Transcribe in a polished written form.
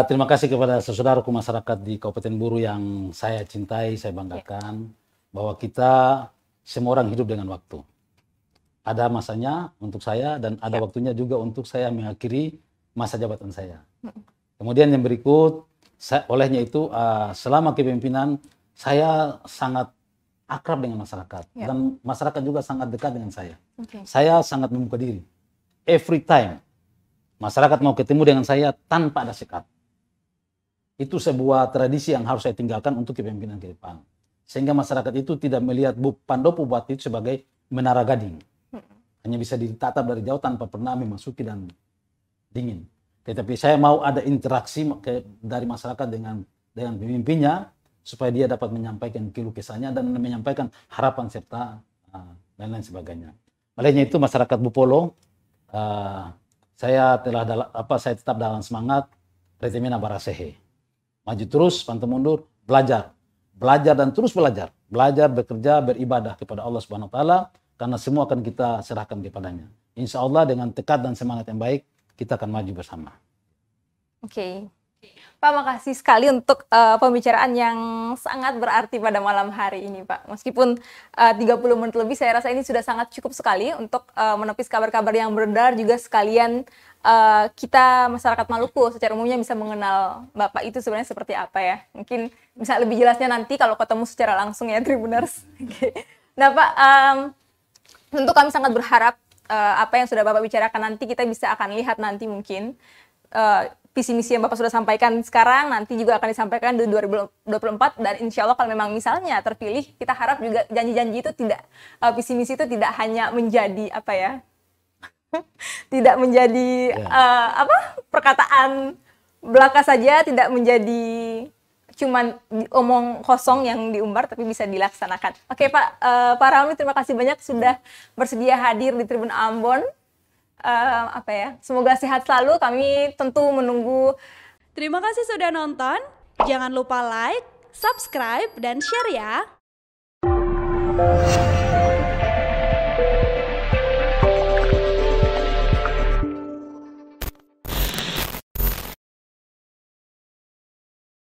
Terima kasih kepada saudaraku masyarakat di Kabupaten Buru yang saya cintai, saya banggakan bahwa kita semua orang hidup dengan waktu. Ada masanya untuk saya dan ada waktunya juga untuk saya mengakhiri masa jabatan saya. Kemudian yang berikut, olehnya itu selama kepemimpinan saya sangat akrab dengan masyarakat dan masyarakat juga sangat dekat dengan saya. Saya sangat membuka diri. Every time masyarakat mau ketemu dengan saya tanpa ada sekat. Itu sebuah tradisi yang harus saya tinggalkan untuk kepemimpinan ke depan. Sehingga masyarakat itu tidak melihat Pandopo Bupati itu sebagai menara gading. Hanya bisa ditatap dari jauh tanpa pernah memasuki dan dingin. Tetapi saya mau ada interaksi dari masyarakat dengan pemimpinnya supaya dia dapat menyampaikan keluh kesahnya dan menyampaikan harapan serta dan lain sebagainya. Olehnya itu masyarakat Bupolo, saya tetap dalam semangat Retemena Barasehe. Maju terus, pantang mundur, belajar dan terus belajar, bekerja, beribadah kepada Allah Subhanahu wa taala karena semua akan kita serahkan kepadanya. Insya Allah dengan tekad dan semangat yang baik kita akan maju bersama. Oke. Pak, makasih sekali untuk pembicaraan yang sangat berarti pada malam hari ini, Pak. Meskipun 30 menit lebih, saya rasa ini sudah sangat cukup sekali untuk menepis kabar-kabar yang beredar, juga sekalian kita masyarakat Maluku secara umumnya bisa mengenal Bapak itu sebenarnya seperti apa ya. Mungkin bisa lebih jelasnya nanti kalau ketemu secara langsung ya, Tribuners. Nah, Pak, tentu kami sangat berharap apa yang sudah Bapak bicarakan nanti kita bisa akan lihat nanti mungkin visi misi yang Bapak sudah sampaikan sekarang nanti juga akan disampaikan di 2024 dan insya Allah kalau memang misalnya terpilih kita harap juga janji-janji itu tidak visi misi itu tidak hanya menjadi apa ya tidak menjadi perkataan belaka saja, tidak menjadi cuman omong kosong yang diumbar tapi bisa dilaksanakan. Oke Pak, Pak Ramli terima kasih banyak sudah bersedia hadir di Tribun Ambon. Semoga sehat selalu, kami tentu menunggu. Terima kasih sudah nonton, jangan lupa like, subscribe, dan share ya.